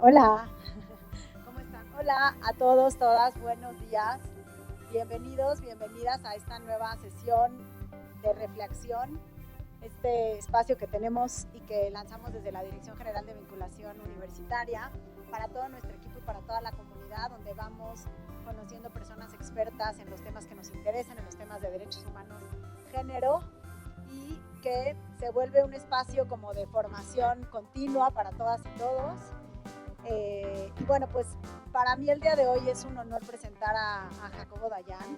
Hola, ¿cómo están? Hola a todos, todas, buenos días. Bienvenidos, bienvenidas a esta nueva sesión de reflexión, este espacio que tenemos y que lanzamos desde la Dirección General de Vinculación Universitaria para todo nuestro equipo y para toda la comunidad, donde vamos conociendo personas expertas en los temas que nos interesan, en los temas de derechos humanos, género, y que se vuelve un espacio como de formación continua para todas y todos. Y bueno, pues para mí el día de hoy es un honor presentar a Jacobo Dayan.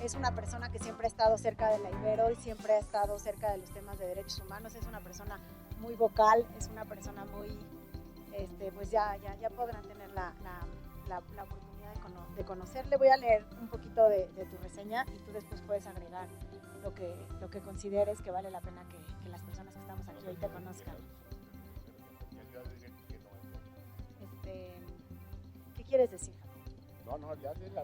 Es una persona que siempre ha estado cerca de la Ibero y siempre ha estado cerca de los temas de derechos humanos. Es una persona muy vocal, es una persona muy, pues ya podrán tener la oportunidad de conocerle. Voy a leer un poquito de tu reseña y tú después puedes agregar lo que consideres que vale la pena que las personas que estamos aquí hoy te conozcan. ¿Qué quieres decir? No, ya lela.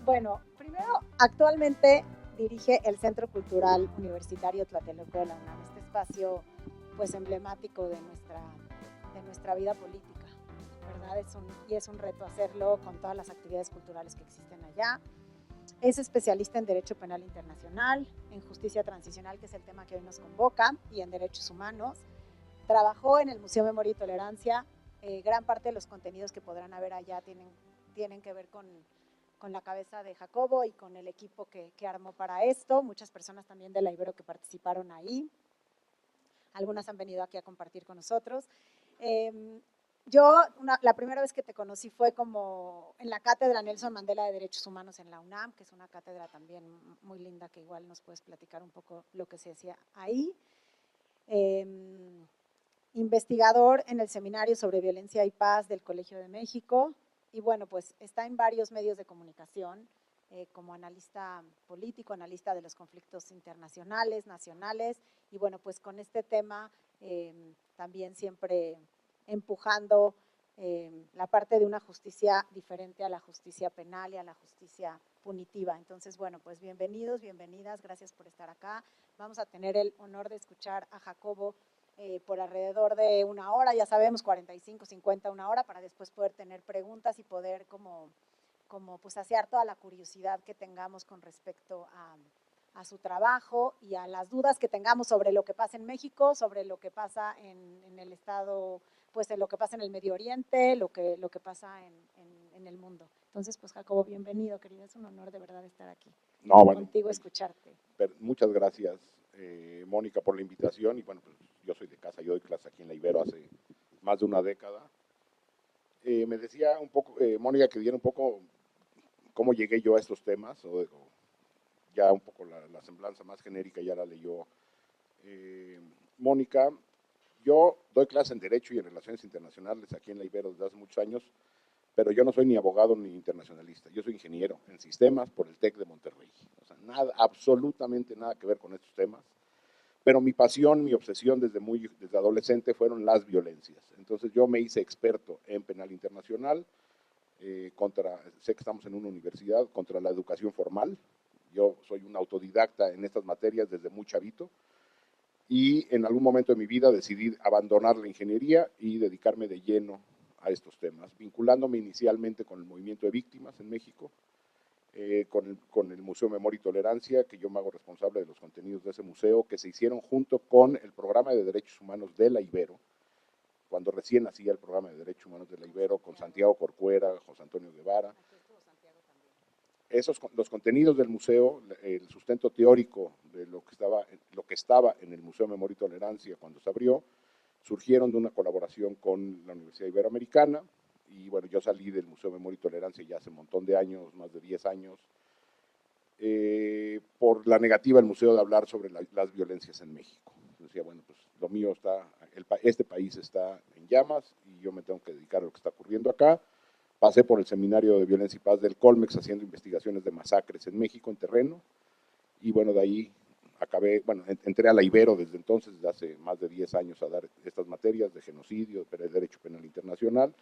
Bueno, primero, actualmente dirige el Centro Cultural Universitario Tlatelolco de la UNAM, este espacio pues emblemático de nuestra vida política, ¿verdad? Es un reto hacerlo con todas las actividades culturales que existen allá. Es especialista en Derecho Penal Internacional, en Justicia Transicional, que es el tema que hoy nos convoca, y en Derechos Humanos. Trabajó en el Museo Memoria y Tolerancia. Gran parte de los contenidos que podrán haber allá tienen que ver con la cabeza de Jacobo y con el equipo que armó para esto. Muchas personas también de la Ibero que participaron ahí. Algunas han venido aquí a compartir con nosotros. La primera vez que te conocí fue como en la cátedra Nelson Mandela de Derechos Humanos en la UNAM, que es una cátedra también muy linda, que igual nos puedes platicar un poco lo que se hacía ahí. Investigador en el Seminario sobre Violencia y Paz del Colegio de México, y bueno, pues está en varios medios de comunicación, como analista político, analista de los conflictos internacionales, nacionales, y bueno, pues con este tema también siempre empujando la parte de una justicia diferente a la justicia penal y a la justicia punitiva. Entonces, bueno, pues bienvenidos, bienvenidas, gracias por estar acá. Vamos a tener el honor de escuchar a Jacobo por alrededor de una hora, ya sabemos, 45, 50, una hora, para después poder tener preguntas y poder como pues saciar toda la curiosidad que tengamos con respecto a su trabajo y a las dudas que tengamos sobre lo que pasa en México, sobre lo que pasa en el estado, pues en lo que pasa en el Medio Oriente, lo que pasa en el mundo. Entonces, pues Jacobo, bienvenido, querido, es un honor de verdad estar aquí contigo, escucharte. Muchas gracias, Mónica, por la invitación, y bueno, pues yo soy de casa, yo doy clase aquí en la Ibero hace más de una década. Me decía un poco, Mónica, que diera un poco cómo llegué yo a estos temas, o ya un poco la semblanza más genérica ya la leyó Mónica. Yo doy clase en Derecho y en Relaciones Internacionales aquí en la Ibero desde hace muchos años, pero yo no soy ni abogado ni internacionalista. Yo soy ingeniero en sistemas por el TEC de Monterrey. O sea, nada, absolutamente nada que ver con estos temas. Pero mi pasión, mi obsesión desde adolescente fueron las violencias. Entonces yo me hice experto en penal internacional, sé que estamos en una universidad, contra la educación formal. Yo soy un autodidacta en estas materias desde muy chavito, y en algún momento de mi vida decidí abandonar la ingeniería y dedicarme de lleno a estos temas, vinculándome inicialmente con el movimiento de víctimas en México, con el Museo Memoria y Tolerancia, que yo me hago responsable de los contenidos de ese museo, que se hicieron junto con el Programa de Derechos Humanos de la Ibero, cuando recién nacía el Programa de Derechos Humanos de la Ibero, con Santiago Corcuera, José Antonio Guevara. Los contenidos del museo, el sustento teórico de lo que estaba en el Museo Memoria y Tolerancia cuando se abrió, surgieron de una colaboración con la Universidad Iberoamericana, y bueno, yo salí del Museo Memoria y Tolerancia ya hace un montón de años, más de 10 años, por la negativa del museo de hablar sobre las violencias en México. Decía, bueno, pues lo mío este país está en llamas y yo me tengo que dedicar a lo que está ocurriendo acá. Pasé por el Seminario de Violencia y Paz del Colmex haciendo investigaciones de masacres en México en terreno, y bueno, de ahí entré a la Ibero desde entonces, desde hace más de 10 años, a dar estas materias de genocidio, de Derecho Penal Internacional,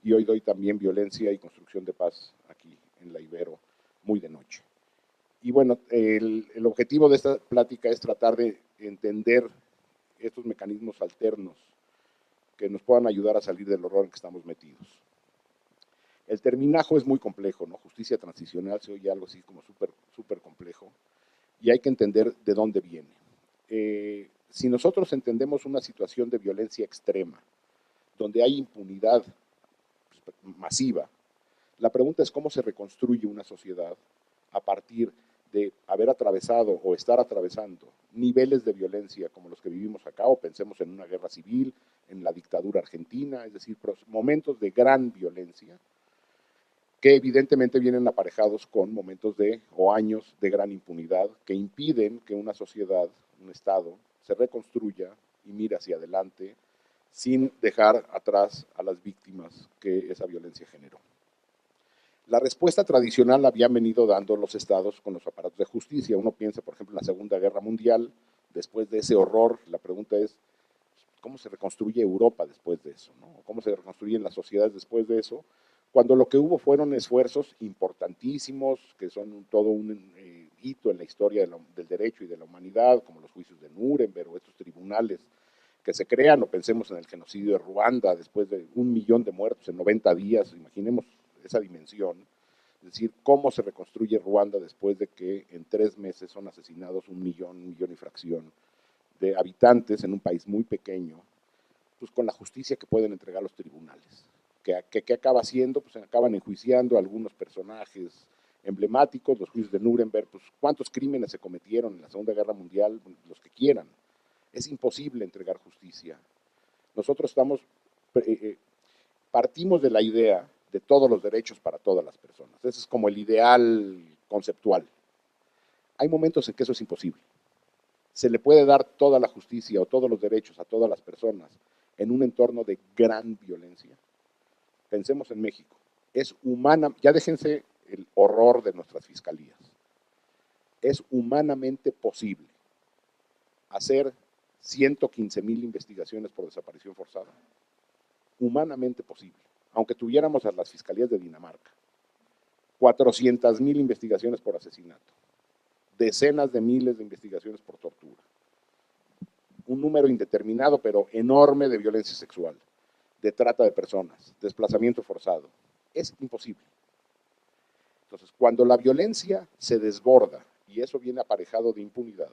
y hoy doy también violencia y construcción de paz aquí en la Ibero, muy de noche. Y bueno, el objetivo de esta plática es tratar de entender estos mecanismos alternos que nos puedan ayudar a salir del horror en que estamos metidos. El terminajo es muy complejo, ¿no? Justicia transicional se oye algo así como súper complejo, y hay que entender de dónde viene. Si nosotros entendemos una situación de violencia extrema, donde hay impunidad masiva, la pregunta es cómo se reconstruye una sociedad a partir de haber atravesado o estar atravesando niveles de violencia como los que vivimos acá, o pensemos en una guerra civil, en la dictadura argentina, es decir, momentos de gran violencia que evidentemente vienen aparejados con momentos o años de gran impunidad que impiden que una sociedad, un Estado, se reconstruya y mire hacia adelante sin dejar atrás a las víctimas que esa violencia generó. La respuesta tradicional la habían venido dando los estados con los aparatos de justicia. Uno piensa, por ejemplo, en la Segunda Guerra Mundial, después de ese horror, la pregunta es, ¿cómo se reconstruye Europa después de eso? ¿No? ¿Cómo se reconstruyen las sociedades después de eso? Cuando lo que hubo fueron esfuerzos importantísimos, que son todo un hito en la historia del derecho y de la humanidad, como los juicios de Nuremberg o estos tribunales que se crean, o pensemos en el genocidio de Ruanda, después de 1 millón de muertos en 90 días, imaginemos esa dimensión, es decir, cómo se reconstruye Ruanda después de que en 3 meses son asesinados 1 millón y fracción de habitantes en un país muy pequeño, pues con la justicia que pueden entregar los tribunales. ¿Qué acaba haciendo? Pues acaban enjuiciando a algunos personajes emblemáticos, los juicios de Nuremberg, pues cuántos crímenes se cometieron en la Segunda Guerra Mundial, los que quieran. Es imposible entregar justicia. Nosotros partimos de la idea de todos los derechos para todas las personas. Ese es como el ideal conceptual. Hay momentos en que eso es imposible. Se le puede dar toda la justicia o todos los derechos a todas las personas en un entorno de gran violencia. Pensemos en México. Es humana, ya déjense el horror de nuestras fiscalías. Es humanamente posible hacer 115,000 investigaciones por desaparición forzada. Humanamente posible. Aunque tuviéramos a las fiscalías de Dinamarca. 400,000 investigaciones por asesinato. Decenas de miles de investigaciones por tortura. Un número indeterminado, pero enorme, de violencia sexual, de trata de personas, desplazamiento forzado. Es imposible. Entonces, cuando la violencia se desborda, y eso viene aparejado de impunidad,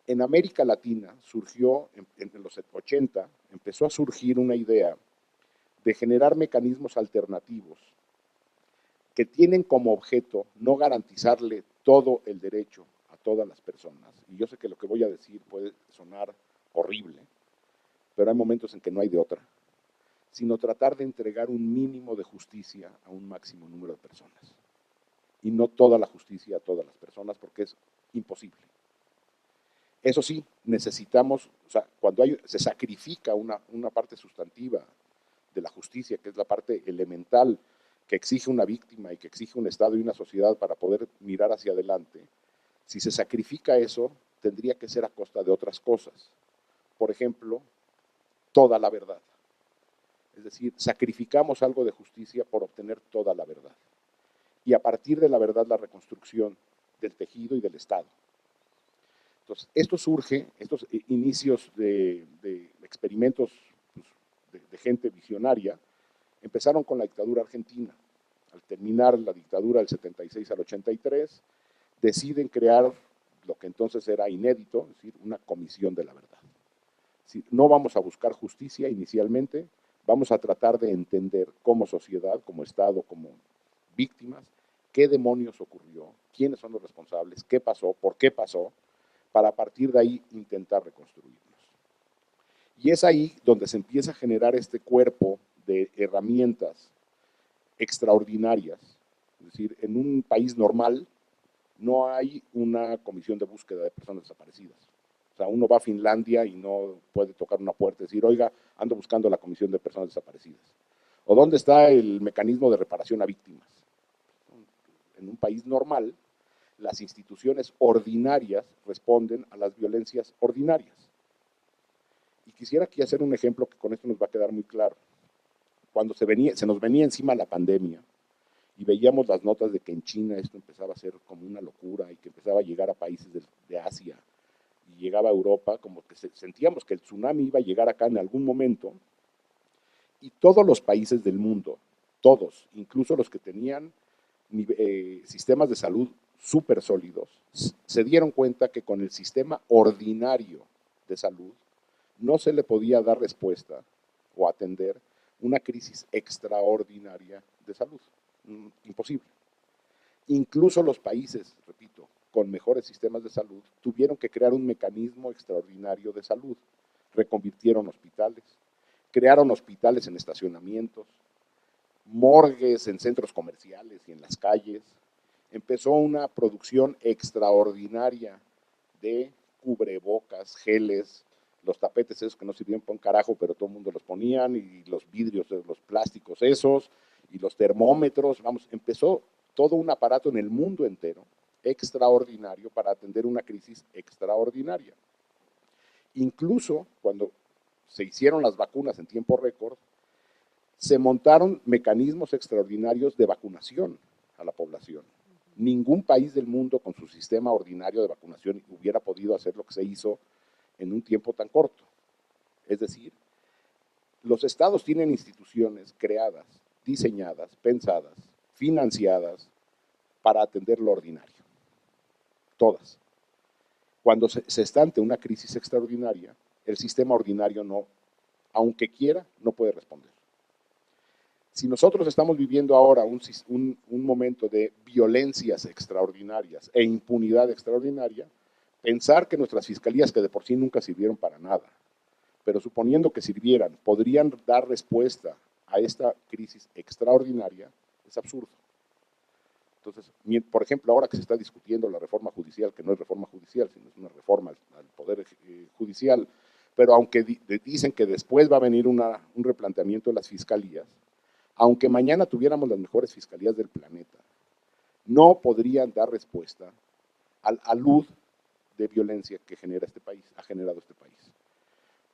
en América Latina surgió, en los 80, empezó a surgir una idea de generar mecanismos alternativos que tienen como objeto no garantizarle todo el derecho a todas las personas. Y yo sé que lo que voy a decir puede sonar horrible, pero hay momentos en que no hay de otra, sino tratar de entregar un mínimo de justicia a un máximo número de personas. Y no toda la justicia a todas las personas, porque es imposible. Eso sí, necesitamos, o sea, cuando se sacrifica una parte sustantiva de la justicia, que es la parte elemental que exige una víctima y que exige un Estado y una sociedad para poder mirar hacia adelante, si se sacrifica eso, tendría que ser a costa de otras cosas. Por ejemplo, toda la verdad. Es decir, sacrificamos algo de justicia por obtener toda la verdad. Y a partir de la verdad, la reconstrucción del tejido y del Estado. Entonces, esto surge, estos inicios de experimentos pues, de gente visionaria, empezaron con la dictadura argentina. Al terminar la dictadura del 76 al 83, deciden crear lo que entonces era inédito, es decir, una comisión de la verdad. No vamos a buscar justicia inicialmente, vamos a tratar de entender como sociedad, como Estado, como víctimas, qué demonios ocurrió, quiénes son los responsables, qué pasó, por qué pasó, para a partir de ahí intentar reconstruirnos. Y es ahí donde se empieza a generar este cuerpo de herramientas extraordinarias. Es decir, en un país normal no hay una comisión de búsqueda de personas desaparecidas. O sea, uno va a Finlandia y no puede tocar una puerta y decir, oiga, ando buscando la comisión de personas desaparecidas. ¿O dónde está el mecanismo de reparación a víctimas? En un país normal, las instituciones ordinarias responden a las violencias ordinarias. Y quisiera aquí hacer un ejemplo que con esto nos va a quedar muy claro. Cuando se nos venía encima la pandemia y veíamos las notas de que en China esto empezaba a ser como una locura y que empezaba a llegar a países de Asia y llegaba a Europa, como que sentíamos que el tsunami iba a llegar acá en algún momento, y todos los países del mundo, todos, incluso los que tenían sistemas de salud súper sólidos, se dieron cuenta que con el sistema ordinario de salud no se le podía dar respuesta o atender una crisis extraordinaria de salud. Imposible. Incluso los países, repito, con mejores sistemas de salud, tuvieron que crear un mecanismo extraordinario de salud. Reconvirtieron hospitales, crearon hospitales en estacionamientos, morgues en centros comerciales y en las calles. Empezó una producción extraordinaria de cubrebocas, geles, los tapetes esos que no sirvían para un carajo, pero todo el mundo los ponían, y los vidrios, los plásticos esos, y los termómetros. Vamos, empezó todo un aparato en el mundo entero extraordinario para atender una crisis extraordinaria. Incluso cuando se hicieron las vacunas en tiempo récord, se montaron mecanismos extraordinarios de vacunación a la población. Ningún país del mundo con su sistema ordinario de vacunación hubiera podido hacer lo que se hizo en un tiempo tan corto. Es decir, los estados tienen instituciones creadas, diseñadas, pensadas, financiadas para atender lo ordinario. Todas. Cuando se está ante una crisis extraordinaria, el sistema ordinario no, aunque quiera, no puede responder. Si nosotros estamos viviendo ahora un momento de violencias extraordinarias e impunidad extraordinaria, pensar que nuestras fiscalías, que de por sí nunca sirvieron para nada, pero suponiendo que sirvieran, podrían dar respuesta a esta crisis extraordinaria, es absurdo. Entonces, por ejemplo, ahora que se está discutiendo la reforma judicial, que no es reforma judicial, sino es una reforma al Poder Judicial, pero aunque dicen que después va a venir un replanteamiento de las fiscalías, aunque mañana tuviéramos las mejores fiscalías del planeta, no podrían dar respuesta al alud de violencia que genera este país, ha generado este país.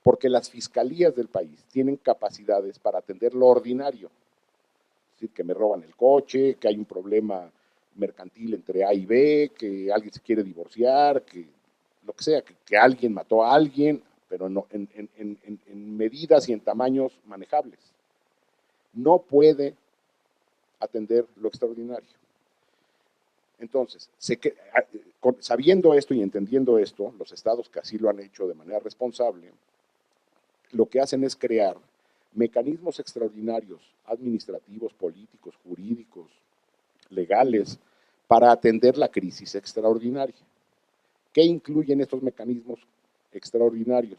Porque las fiscalías del país tienen capacidades para atender lo ordinario. Es decir, que me roban el coche, que hay un problema mercantil entre A y B, que alguien se quiere divorciar, que lo que sea, que alguien mató a alguien, pero no, en medidas y en tamaños manejables. No puede atender lo extraordinario. Entonces, sabiendo esto y entendiendo esto, los estados que así lo han hecho de manera responsable, lo que hacen es crear mecanismos extraordinarios, administrativos, políticos, jurídicos, legales, para atender la crisis extraordinaria. ¿Qué incluyen estos mecanismos extraordinarios?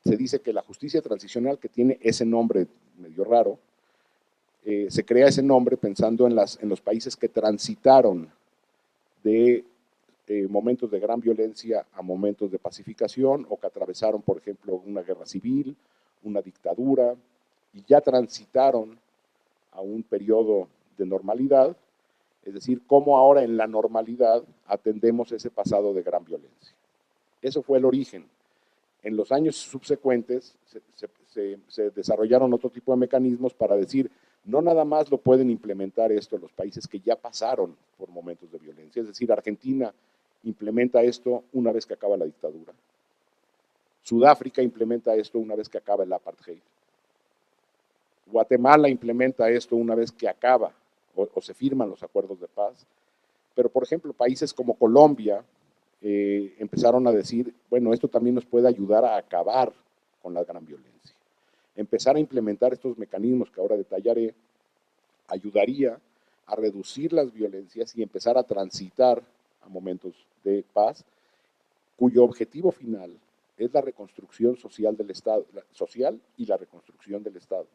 Se dice que la justicia transicional, que tiene ese nombre medio raro, se crea ese nombre pensando en los países que transitaron de momentos de gran violencia a momentos de pacificación, o que atravesaron, por ejemplo, una guerra civil, una dictadura, y ya transitaron a un periodo de normalidad. Es decir, cómo ahora en la normalidad atendemos ese pasado de gran violencia. Eso fue el origen. En los años subsecuentes se desarrollaron otro tipo de mecanismos para decir, no nada más lo pueden implementar esto los países que ya pasaron por momentos de violencia. Es decir, Argentina implementa esto una vez que acaba la dictadura. Sudáfrica implementa esto una vez que acaba el apartheid. Guatemala implementa esto una vez que acaba o se firman los acuerdos de paz. Pero, por ejemplo, países como Colombia empezaron a decir, bueno, esto también nos puede ayudar a acabar con la gran violencia. Empezar a implementar estos mecanismos que ahora detallaré ayudaría a reducir las violencias y empezar a transitar a momentos de paz, cuyo objetivo final es la reconstrucción social del Estado, social y la reconstrucción del Estado.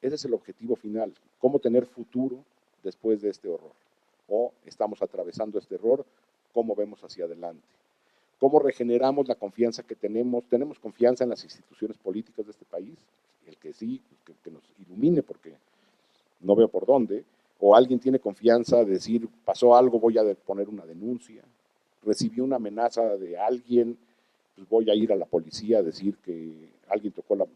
Ese es el objetivo final, cómo tener futuro después de este horror. O estamos atravesando este horror, cómo vemos hacia adelante. Cómo regeneramos la confianza que tenemos. Tenemos confianza en las instituciones políticas de este país. El que sí, que nos ilumine, porque no veo por dónde. O alguien tiene confianza de decir, pasó algo, voy a poner una denuncia. Recibí una amenaza de alguien, pues voy a ir a la policía a decir que alguien tocó a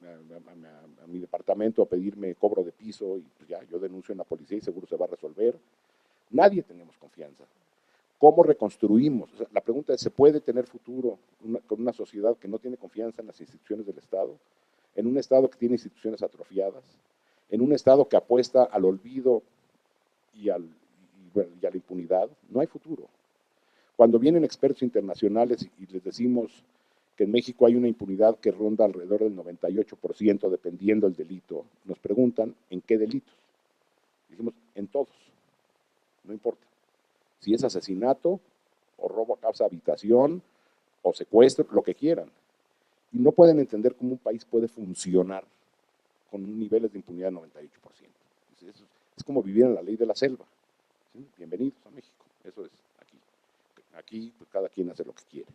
mi departamento a pedirme cobro de piso, y pues ya, yo denuncio en la policía y seguro se va a resolver. Nadie tenemos confianza. ¿Cómo reconstruimos? O sea, la pregunta es, ¿se puede tener futuro con una sociedad que no tiene confianza en las instituciones del Estado? En un Estado que tiene instituciones atrofiadas, en un Estado que apuesta al olvido y a la impunidad, no hay futuro. Cuando vienen expertos internacionales y les decimos que en México hay una impunidad que ronda alrededor del 98% dependiendo del delito, nos preguntan ¿en qué delitos? Dijimos, en todos, no importa. Si es asesinato o robo a causa de habitación o secuestro, lo que quieran. Y no pueden entender cómo un país puede funcionar con niveles de impunidad del 98%. Es como vivir en la ley de la selva. ¿Sí? Bienvenidos a México. Eso es aquí. Aquí pues, cada quien hace lo que quiere.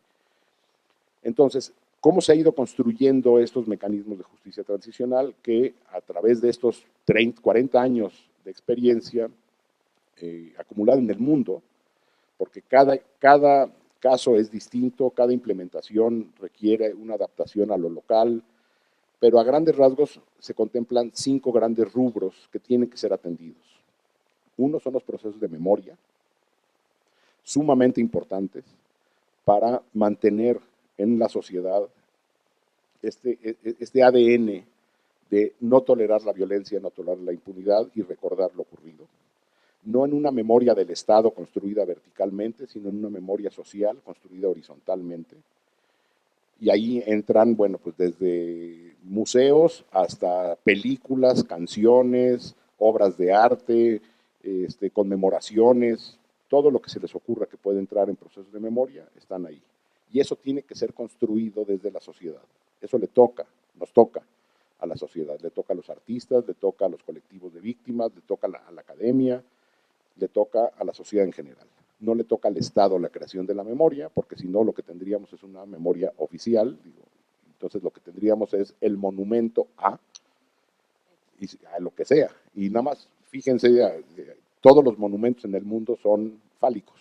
Entonces, ¿cómo se ha ido construyendo estos mecanismos de justicia transicional que a través de estos 30, 40 años de experiencia acumulada en el mundo, porque cada caso es distinto, cada implementación requiere una adaptación a lo local, pero a grandes rasgos se contemplan 5 grandes rubros que tienen que ser atendidos. Uno son los procesos de memoria, sumamente importantes para mantener en la sociedad este ADN de no tolerar la violencia, no tolerar la impunidad y recordar lo ocurrido. No en una memoria del Estado construida verticalmente, sino en una memoria social construida horizontalmente. Y ahí entran, bueno, pues desde museos hasta películas, canciones, obras de arte, conmemoraciones, todo lo que se les ocurra que puede entrar en procesos de memoria, están ahí. Y eso tiene que ser construido desde la sociedad. Eso nos toca a la sociedad, le toca a los artistas, le toca a los colectivos de víctimas, le toca a la academia, le toca a la sociedad en general. No le toca al Estado la creación de la memoria, porque si no lo que tendríamos es una memoria oficial, entonces lo que tendríamos es el monumento a lo que sea. Y nada más, fíjense, todos los monumentos en el mundo son fálicos,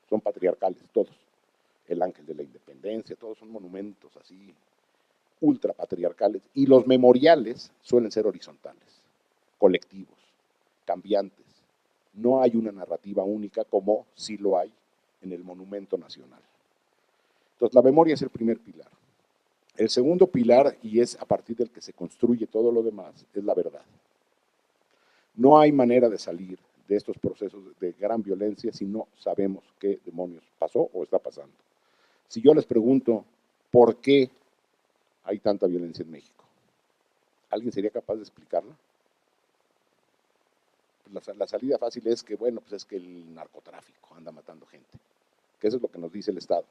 son patriarcales, todos. El Ángel de la Independencia, todos son monumentos así, ultra patriarcales. Y los memoriales suelen ser horizontales, colectivos, cambiantes. No hay una narrativa única como sí lo hay en el monumento nacional. Entonces, la memoria es el primer pilar. El segundo pilar, y es a partir del que se construye todo lo demás, es la verdad. No hay manera de salir de estos procesos de gran violencia si no sabemos qué demonios pasó o está pasando. Si yo les pregunto, ¿por qué hay tanta violencia en México? ¿Alguien sería capaz de explicarla? La salida fácil es que, bueno, pues es que el narcotráfico anda matando gente, que eso es lo que nos dice el Estado.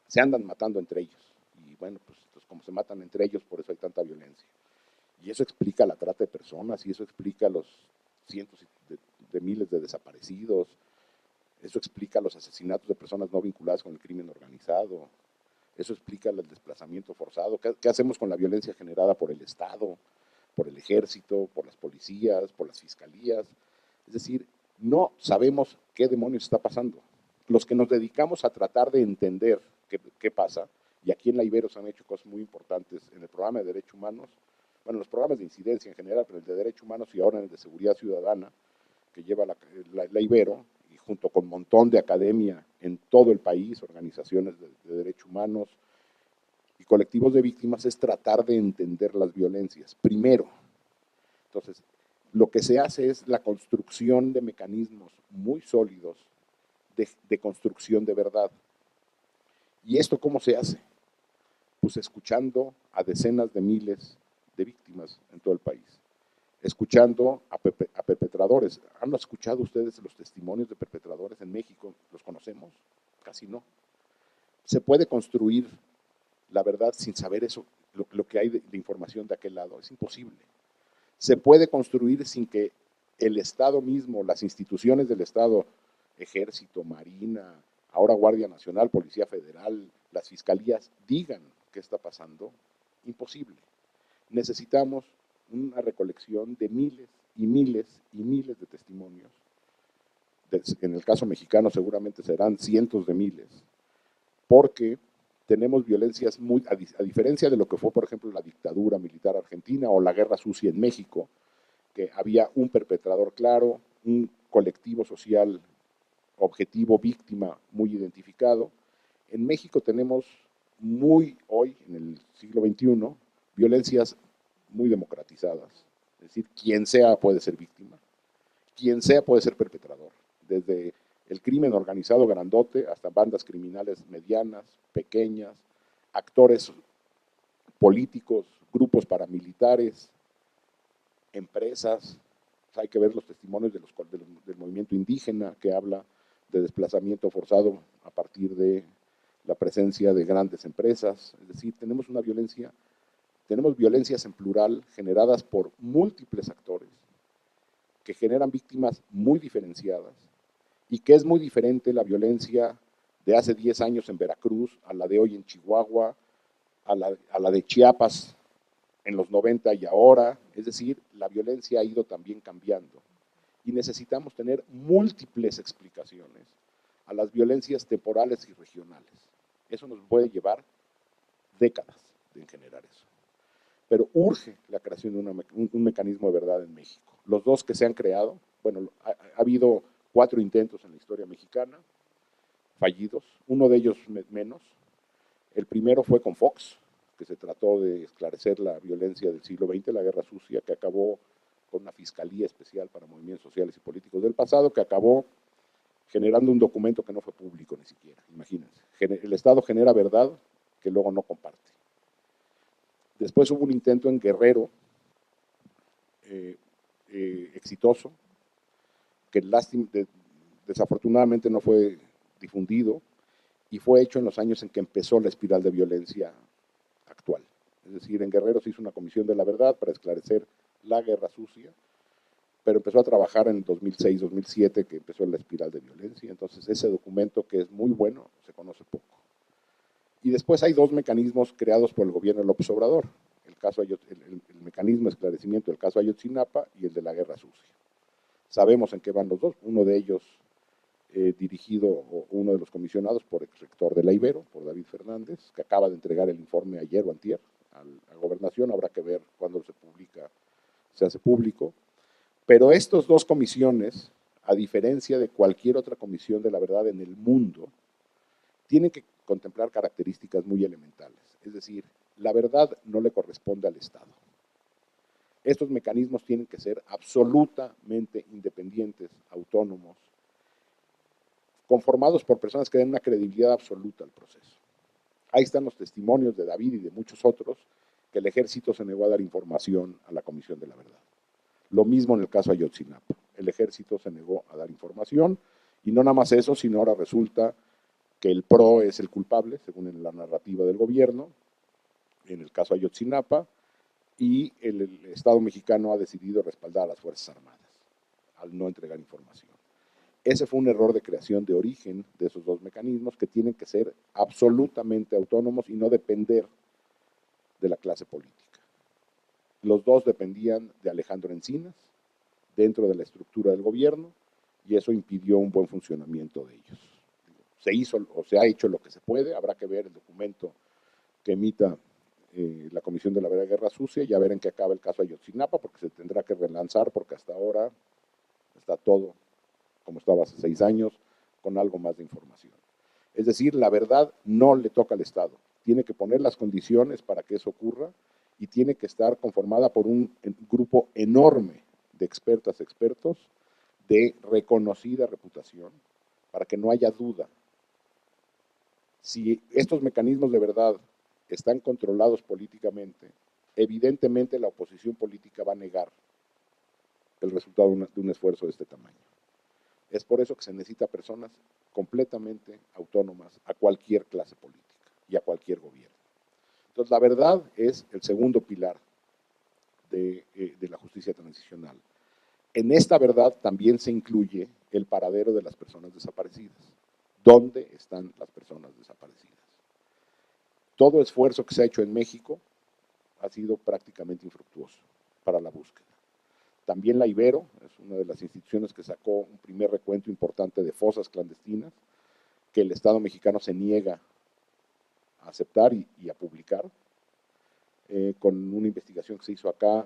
Se andan matando entre ellos, y bueno, pues como se matan entre ellos, por eso hay tanta violencia. Y eso explica la trata de personas, y eso explica los cientos de miles de desaparecidos, eso explica los asesinatos de personas no vinculadas con el crimen organizado, eso explica el desplazamiento forzado. ¿Qué hacemos con la violencia generada por el Estado, por el ejército, por las policías, por las fiscalías? Es decir, no sabemos qué demonios está pasando. Los que nos dedicamos a tratar de entender qué pasa, y aquí en la Ibero se han hecho cosas muy importantes en el programa de Derechos Humanos, bueno, los programas de incidencia en general, pero el de Derechos Humanos y ahora en el de Seguridad Ciudadana, que lleva la Ibero, y junto con un montón de academia en todo el país, organizaciones de derechos humanos y colectivos de víctimas, es tratar de entender las violencias. Primero, entonces, lo que se hace es la construcción de mecanismos muy sólidos de construcción de verdad. ¿Y esto cómo se hace? Pues escuchando a decenas de miles de víctimas en todo el país, escuchando a perpetradores. ¿Han escuchado ustedes los testimonios de perpetradores en México? ¿Los conocemos? Casi no. ¿Se puede construir la verdad sin saber eso, lo que hay de información de aquel lado? Es imposible. Se puede construir sin que el Estado mismo, las instituciones del Estado, Ejército, Marina, ahora Guardia Nacional, Policía Federal, las fiscalías, digan qué está pasando. Imposible. Necesitamos una recolección de miles y miles y miles de testimonios. En el caso mexicano seguramente serán cientos de miles, porque tenemos violencias a diferencia de lo que fue, por ejemplo, la dictadura militar argentina o la guerra sucia en México, que había un perpetrador claro, un colectivo social objetivo víctima muy identificado. En México tenemos hoy, en el siglo XXI, violencias muy democratizadas. Es decir, quien sea puede ser víctima, quien sea puede ser perpetrador, desde el crimen organizado grandote hasta bandas criminales medianas, pequeñas, actores políticos, grupos paramilitares, empresas. Hay que ver los testimonios del movimiento indígena que habla de desplazamiento forzado a partir de la presencia de grandes empresas. Es decir, tenemos violencias en plural generadas por múltiples actores que generan víctimas muy diferenciadas y que es muy diferente la violencia de hace 10 años en Veracruz a la de hoy en Chihuahua, a la de Chiapas en los 90 y ahora. Es decir, la violencia ha ido también cambiando y necesitamos tener múltiples explicaciones a las violencias temporales y regionales. Eso nos puede llevar décadas en generar eso. Pero urge la creación de un mecanismo de verdad en México. Los dos que se han creado, bueno, ha habido 4 intentos en la historia mexicana, fallidos, uno de ellos menos. El primero fue con Fox, que se trató de esclarecer la violencia del siglo XX, la guerra sucia, que acabó con una fiscalía especial para movimientos sociales y políticos del pasado, que acabó generando un documento que no fue público ni siquiera, imagínense. El Estado genera verdad que luego no comparte. Después hubo un intento en Guerrero, exitoso, que desafortunadamente no fue difundido y fue hecho en los años en que empezó la espiral de violencia actual. Es decir, en Guerrero se hizo una comisión de la verdad para esclarecer la guerra sucia, pero empezó a trabajar en 2006-2007, que empezó la espiral de violencia. Entonces, ese documento, que es muy bueno, se conoce poco. Y después hay 2 mecanismos creados por el gobierno de López Obrador, el mecanismo de esclarecimiento del caso Ayotzinapa y el de la guerra sucia. Sabemos en qué van los dos, uno de ellos dirigido, uno de los comisionados por el rector de la Ibero, por David Fernández, que acaba de entregar el informe ayer o antier a Gobernación. Habrá que ver cuándo se hace público. Pero estas 2 comisiones, a diferencia de cualquier otra comisión de la verdad en el mundo, tienen que contemplar características muy elementales. Es decir, la verdad no le corresponde al Estado. Estos mecanismos tienen que ser absolutamente independientes, autónomos, conformados por personas que den una credibilidad absoluta al proceso. Ahí están los testimonios de David y de muchos otros, que el ejército se negó a dar información a la Comisión de la Verdad. Lo mismo en el caso Ayotzinapa. El ejército se negó a dar información, y no nada más eso, sino ahora resulta que el PRO es el culpable, según la narrativa del gobierno, en el caso Ayotzinapa, y el Estado mexicano ha decidido respaldar a las Fuerzas Armadas al no entregar información. Ese fue un error de creación de origen de esos 2 mecanismos, que tienen que ser absolutamente autónomos y no depender de la clase política. Los 2 dependían de Alejandro Encinas dentro de la estructura del gobierno, y eso impidió un buen funcionamiento de ellos. Se hizo o se ha hecho lo que se puede. Habrá que ver el documento que emita la Comisión de la Verdad y Guerra Sucia, y a ver en qué acaba el caso Ayotzinapa, porque se tendrá que relanzar, porque hasta ahora está todo como estaba hace 6 años, con algo más de información. Es decir, la verdad no le toca al Estado, tiene que poner las condiciones para que eso ocurra, y tiene que estar conformada por un grupo enorme de expertas, expertos, de reconocida reputación, para que no haya duda. Si estos mecanismos de verdad están controlados políticamente, evidentemente la oposición política va a negar el resultado de un esfuerzo de este tamaño. Es por eso que se necesita personas completamente autónomas a cualquier clase política y a cualquier gobierno. Entonces, la verdad es el segundo pilar de la justicia transicional. En esta verdad también se incluye el paradero de las personas desaparecidas. ¿Dónde están las personas desaparecidas? Todo esfuerzo que se ha hecho en México ha sido prácticamente infructuoso para la búsqueda. También la Ibero es una de las instituciones que sacó un primer recuento importante de fosas clandestinas, que el Estado mexicano se niega a aceptar y a publicar, con una investigación que se hizo acá,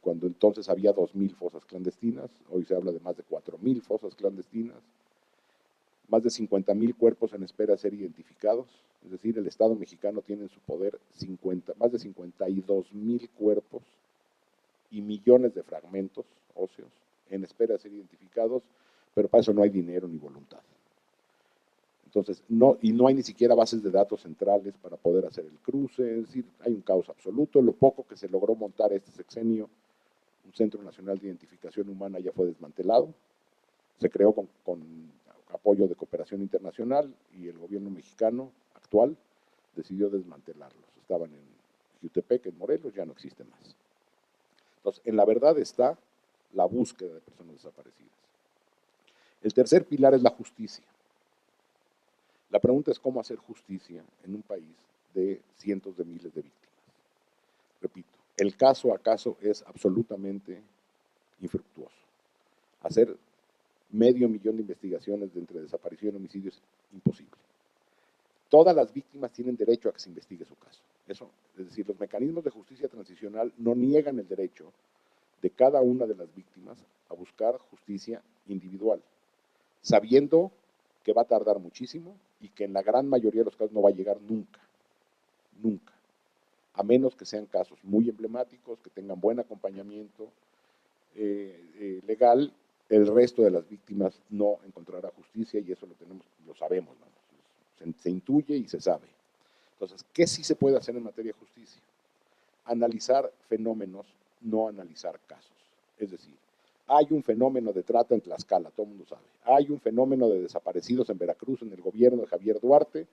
cuando entonces había 2,000 fosas clandestinas. Hoy se habla de más de 4,000 fosas clandestinas. más de 50,000 cuerpos en espera de ser identificados, es decir, el Estado mexicano tiene en su poder más de 52,000 cuerpos y millones de fragmentos óseos en espera de ser identificados, pero para eso no hay dinero ni voluntad. Entonces, no hay ni siquiera bases de datos centrales para poder hacer el cruce, es decir, hay un caos absoluto. Lo poco que se logró montar este sexenio, un Centro Nacional de Identificación Humana, ya fue desmantelado, se creó con apoyo de cooperación internacional y el gobierno mexicano actual decidió desmantelarlos. Estaban en Jutepec, en Morelos, ya no existe más. Entonces, en la verdad está la búsqueda de personas desaparecidas. El tercer pilar es la justicia. La pregunta es cómo hacer justicia en un país de cientos de miles de víctimas. Repito, el caso a caso es absolutamente infructuoso. Hacer 500,000 de investigaciones de entre desaparición y homicidio es imposible. Todas las víctimas tienen derecho a que se investigue su caso. Eso, es decir, los mecanismos de justicia transicional no niegan el derecho de cada una de las víctimas a buscar justicia individual, sabiendo que va a tardar muchísimo y que en la gran mayoría de los casos no va a llegar nunca, nunca, a menos que sean casos muy emblemáticos, que tengan buen acompañamiento legal. El resto de las víctimas no encontrará justicia y eso lo sabemos, ¿no? Se intuye y se sabe. Entonces, ¿qué sí se puede hacer en materia de justicia? Analizar fenómenos, no analizar casos. Es decir, hay un fenómeno de trata en Tlaxcala, todo el mundo sabe. Hay un fenómeno de desaparecidos en Veracruz, en el gobierno de Javier Duarte,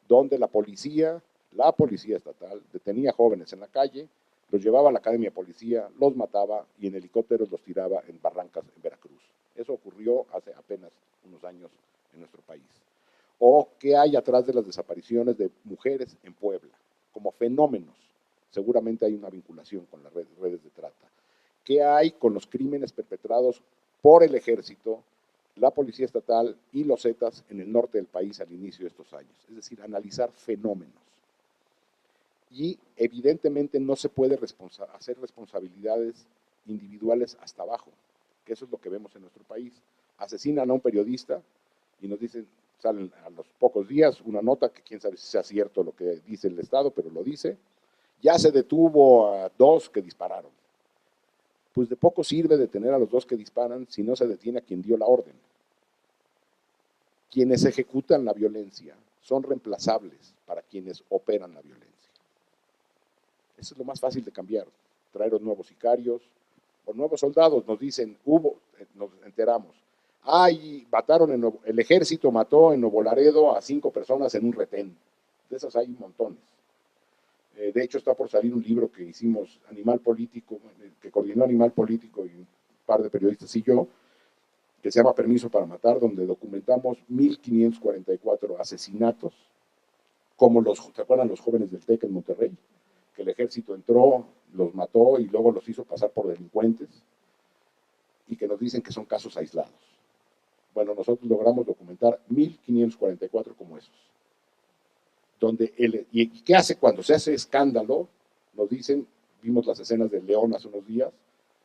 donde la policía estatal, detenía jóvenes en la calle, los llevaba a la academia de policía, los mataba y en helicópteros los tiraba en barrancas en Veracruz. Eso ocurrió hace apenas unos años en nuestro país. O qué hay atrás de las desapariciones de mujeres en Puebla, como fenómenos. Seguramente hay una vinculación con las redes de trata. ¿Qué hay con los crímenes perpetrados por el ejército, la policía estatal y los Zetas en el norte del país al inicio de estos años? Es decir, analizar fenómenos. Y evidentemente no se puede hacer responsabilidades individuales hasta abajo, que eso es lo que vemos en nuestro país. Asesinan a un periodista y nos dicen, salen a los pocos días una nota que quién sabe si sea cierto lo que dice el Estado, pero lo dice. Ya se detuvo a 2 que dispararon. Pues de poco sirve detener a los 2 que disparan si no se detiene a quien dio la orden. Quienes ejecutan la violencia son reemplazables para quienes operan la violencia. Eso es lo más fácil de cambiar, traer los nuevos sicarios o nuevos soldados. Nos dicen, nos enteramos, mataron el ejército mató en Nuevo Laredo a 5 personas en un retén. De esas hay montones. De hecho, está por salir un libro que hicimos, Animal Político, que coordinó Animal Político y un par de periodistas y yo, que se llama Permiso para Matar, donde documentamos 1,544 asesinatos, como ¿se acuerdan los jóvenes del TEC en Monterrey? Que el ejército entró, los mató y luego los hizo pasar por delincuentes, y que nos dicen que son casos aislados. Bueno, nosotros logramos documentar 1,544 como esos. ¿Y qué hace cuando se hace escándalo? Nos dicen, vimos las escenas de León hace unos días,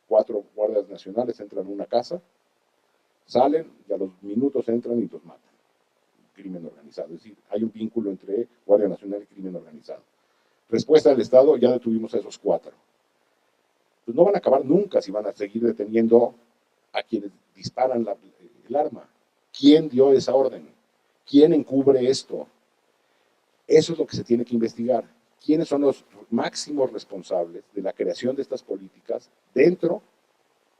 4 guardias nacionales entran a una casa, salen y a los minutos entran y los matan. Crimen organizado, es decir, hay un vínculo entre Guardia Nacional y crimen organizado. Respuesta del Estado, ya detuvimos a esos 4. Pues no van a acabar nunca si van a seguir deteniendo a quienes disparan el arma. ¿Quién dio esa orden? ¿Quién encubre esto? Eso es lo que se tiene que investigar. ¿Quiénes son los máximos responsables de la creación de estas políticas dentro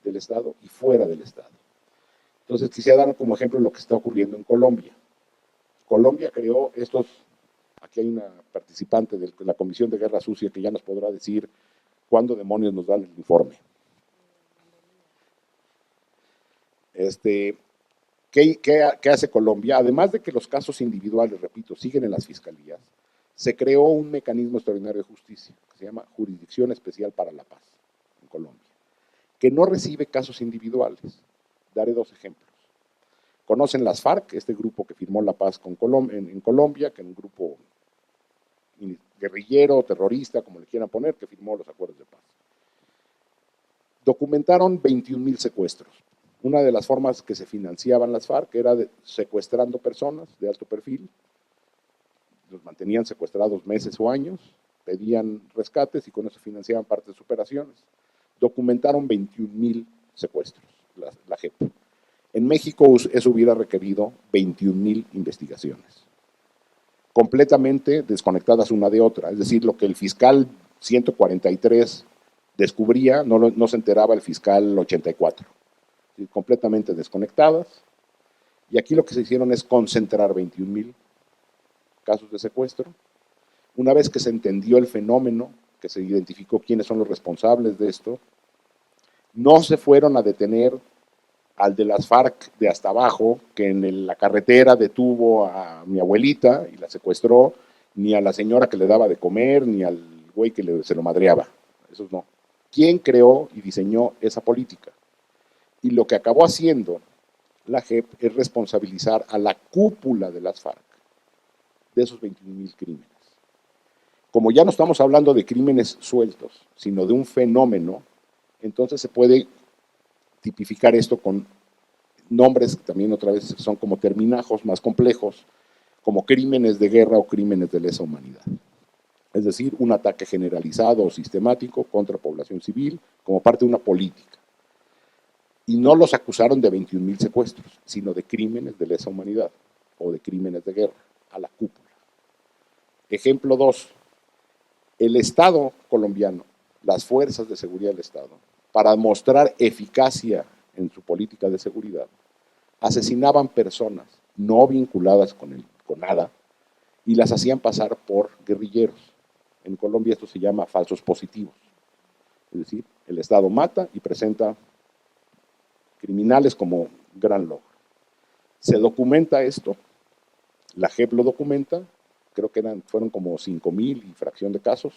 del Estado y fuera del Estado? Entonces, quisiera dar como ejemplo lo que está ocurriendo en Colombia. Colombia creó aquí hay una participante de la Comisión de Guerra Sucia que ya nos podrá decir cuándo demonios nos dan el informe. ¿Qué hace Colombia? Además de que los casos individuales, repito, siguen en las fiscalías, se creó un mecanismo extraordinario de justicia que se llama Jurisdicción Especial para la Paz en Colombia, que no recibe casos individuales. Daré 2 ejemplos. Conocen las FARC, este grupo que firmó la paz en Colombia, que es un grupo guerrillero, terrorista, como le quieran poner, que firmó los acuerdos de paz. Documentaron 21,000 secuestros Una de las formas que se financiaban las FARC era secuestrando personas de alto perfil, los mantenían secuestrados meses o años, pedían rescates y con eso financiaban parte de sus operaciones. Documentaron 21,000 secuestros, la JEP. En México eso hubiera requerido 21,000 investigaciones, completamente desconectadas una de otra. Es decir, lo que el fiscal 143 descubría, no se enteraba el fiscal 84. Completamente desconectadas. Y aquí lo que se hicieron es concentrar 21,000 casos de secuestro. Una vez que se entendió el fenómeno, que se identificó quiénes son los responsables de esto, no se fueron a detener al de las FARC de hasta abajo, que en la carretera detuvo a mi abuelita y la secuestró, ni a la señora que le daba de comer, ni al güey que se lo madreaba. Esos no. ¿Quién creó y diseñó esa política? Y lo que acabó haciendo la JEP es responsabilizar a la cúpula de las FARC de esos 21,000 crímenes. Como ya no estamos hablando de crímenes sueltos, sino de un fenómeno, entonces se puede tipificar esto con nombres que también otra vez son como terminajos más complejos, como crímenes de guerra o crímenes de lesa humanidad. Es decir, un ataque generalizado o sistemático contra población civil como parte de una política. Y no los acusaron de 21,000 secuestros, sino de crímenes de lesa humanidad o de crímenes de guerra a la cúpula. Ejemplo 2. El Estado colombiano, las fuerzas de seguridad del Estado, para mostrar eficacia en su política de seguridad, asesinaban personas no vinculadas con nada y las hacían pasar por guerrilleros. En Colombia esto se llama falsos positivos. Es decir, el Estado mata y presenta criminales como gran logro. Se documenta esto, la JEP lo documenta, creo que fueron como 5,000 y fracción de casos,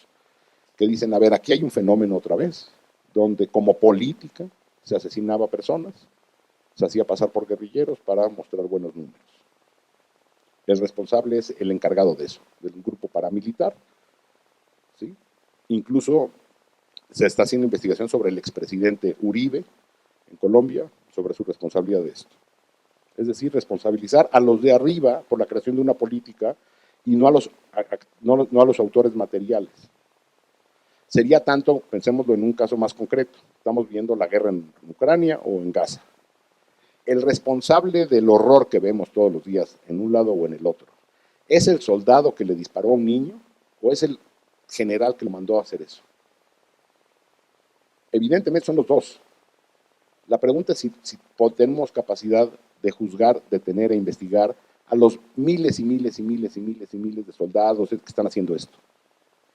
que dicen, a ver, aquí hay un fenómeno otra vez, donde como política se asesinaba personas, se hacía pasar por guerrilleros para mostrar buenos números. El responsable es el encargado de eso, del grupo paramilitar, ¿sí? Incluso se está haciendo investigación sobre el expresidente Uribe en Colombia, sobre su responsabilidad de esto. Es decir, responsabilizar a los de arriba por la creación de una política y no a los autores materiales. Sería tanto, pensémoslo en un caso más concreto, estamos viendo la guerra en Ucrania o en Gaza. El responsable del horror que vemos todos los días en un lado o en el otro, ¿es el soldado que le disparó a un niño o es el general que lo mandó a hacer eso? Evidentemente son los dos. La pregunta es si tenemos capacidad de juzgar, detener e investigar a los miles y miles y miles y miles y miles de soldados que están haciendo esto.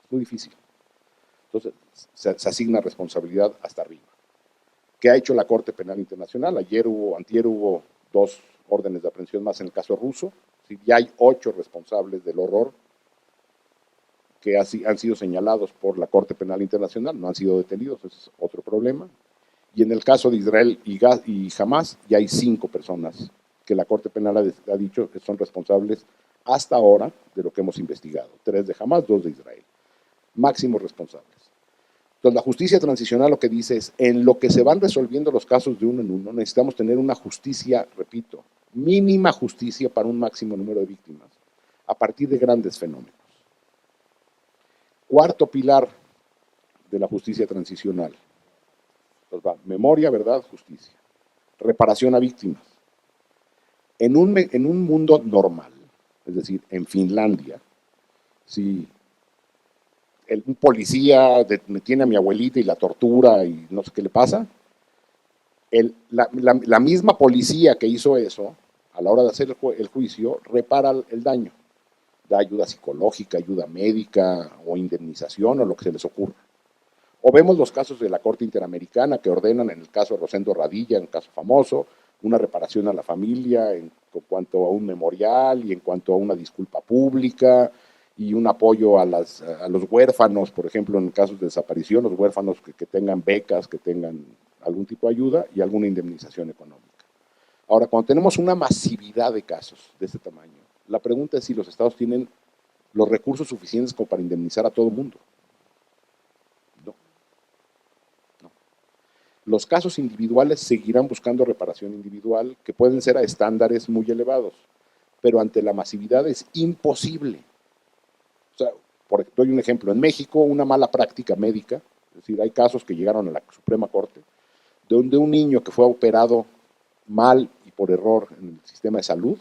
Es muy difícil. Entonces, se asigna responsabilidad hasta arriba. ¿Qué ha hecho la Corte Penal Internacional? Antier hubo 2 órdenes de aprehensión más en el caso ruso. Ya hay 8 responsables del horror que han sido señalados por la Corte Penal Internacional, no han sido detenidos, ese es otro problema. Y en el caso de Israel y Hamas, ya hay 5 personas que la Corte Penal ha dicho que son responsables hasta ahora de lo que hemos investigado. 3 de Hamas, 2 de Israel. Máximos responsables. Entonces, la justicia transicional lo que dice es, en lo que se van resolviendo los casos de uno en uno, necesitamos tener una justicia, repito, mínima justicia para un máximo número de víctimas, a partir de grandes fenómenos. Cuarto pilar de la justicia transicional. Entonces va, memoria, verdad, justicia. Reparación a víctimas. En un mundo normal, es decir, en Finlandia, si un policía detiene a mi abuelita y la tortura y no sé qué le pasa, la misma policía que hizo eso, a la hora de hacer el juicio, repara el daño. Da ayuda psicológica, ayuda médica o indemnización o lo que se les ocurra. O vemos los casos de la Corte Interamericana que ordenan, en el caso de Rosendo Radilla, en un caso famoso, una reparación a la familia en cuanto a un memorial y en cuanto a una disculpa pública y un apoyo a los huérfanos, por ejemplo, en casos de desaparición, los huérfanos que tengan becas, que tengan algún tipo de ayuda y alguna indemnización económica. Ahora, cuando tenemos una masividad de casos de este tamaño, la pregunta es si los estados tienen los recursos suficientes como para indemnizar a todo el mundo. No. Los casos individuales seguirán buscando reparación individual, que pueden ser a estándares muy elevados, pero ante la masividad es imposible. O sea, doy un ejemplo, en México una mala práctica médica, es decir, hay casos que llegaron a la Suprema Corte, donde un niño que fue operado mal y por error en el sistema de salud,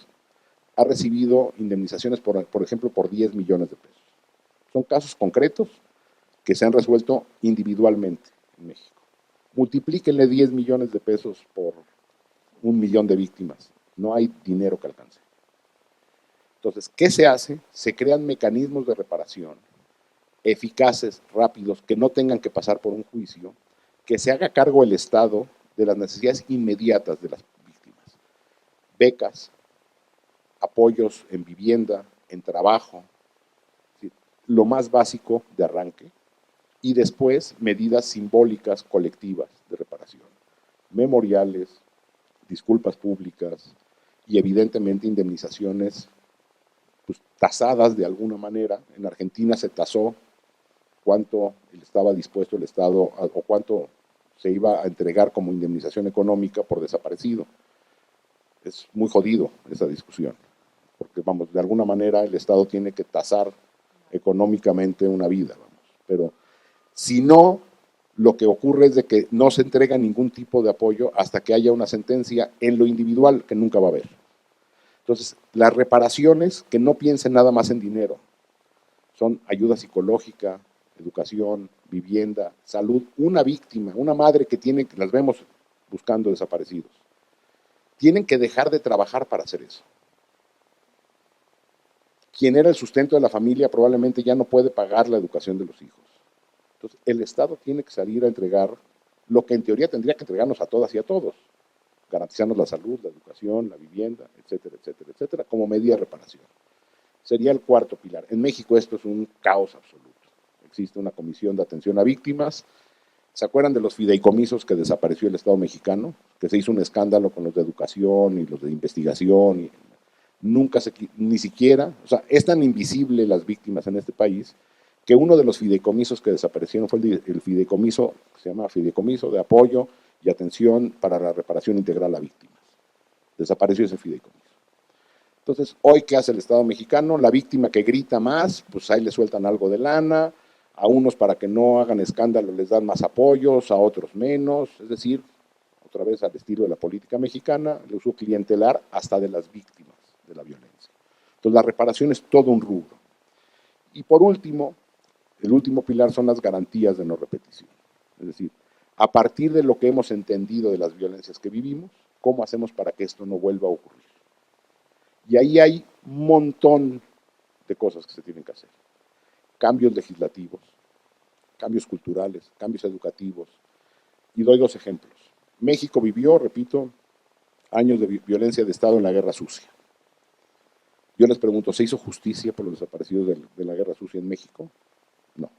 ha recibido indemnizaciones, por ejemplo, por 10 millones de pesos. Son casos concretos que se han resuelto individualmente en México. Multiplíquenle 10 millones de pesos por 1 millón de víctimas. No hay dinero que alcance. Entonces, ¿qué se hace? Se crean mecanismos de reparación eficaces, rápidos, que no tengan que pasar por un juicio, que se haga cargo el Estado de las necesidades inmediatas de las víctimas. Becas, apoyos en vivienda, en trabajo, lo más básico de arranque, y después medidas simbólicas colectivas de reparación, memoriales, disculpas públicas y evidentemente indemnizaciones pues, tasadas de alguna manera. En Argentina se tasó cuánto estaba dispuesto el Estado o cuánto se iba a entregar como indemnización económica por desaparecido. Es muy jodido esa discusión, porque vamos, de alguna manera el Estado tiene que tasar económicamente una vida, vamos, pero si no, lo que ocurre es de que no se entrega ningún tipo de apoyo hasta que haya una sentencia en lo individual, que nunca va a haber. Entonces, las reparaciones, que no piensen nada más en dinero, son ayuda psicológica, educación, vivienda, salud. Una víctima, una madre que tiene, las vemos buscando desaparecidos, tienen que dejar de trabajar para hacer eso. Quien era el sustento de la familia probablemente ya no puede pagar la educación de los hijos. Entonces, el Estado tiene que salir a entregar lo que en teoría tendría que entregarnos a todas y a todos, garantizarnos la salud, la educación, la vivienda, etcétera, etcétera, etcétera, como medida de reparación. Sería el cuarto pilar. En México esto es un caos absoluto. Existe una comisión de atención a víctimas. ¿Se acuerdan de los fideicomisos que desapareció el Estado mexicano? Que se hizo un escándalo con los de educación y los de investigación. Y nunca ni siquiera, o sea, es tan invisible las víctimas en este país que uno de los fideicomisos que desaparecieron fue el fideicomiso, que se llama Fideicomiso de Apoyo y Atención para la Reparación Integral a Víctimas. Desapareció ese fideicomiso. Entonces, hoy, ¿qué hace el Estado mexicano? La víctima que grita más, pues ahí le sueltan algo de lana, a unos para que no hagan escándalo les dan más apoyos, a otros menos, es decir, otra vez al estilo de la política mexicana, el uso clientelar hasta de las víctimas de la violencia. Entonces, la reparación es todo un rubro. Y por último, el último pilar son las garantías de no repetición. Es decir, a partir de lo que hemos entendido de las violencias que vivimos, ¿cómo hacemos para que esto no vuelva a ocurrir? Y ahí hay un montón de cosas que se tienen que hacer. Cambios legislativos, cambios culturales, cambios educativos. Y doy dos ejemplos. México vivió, repito, años de violencia de Estado en la Guerra Sucia. Yo les pregunto, ¿se hizo justicia por los desaparecidos de la Guerra Sucia en México? No.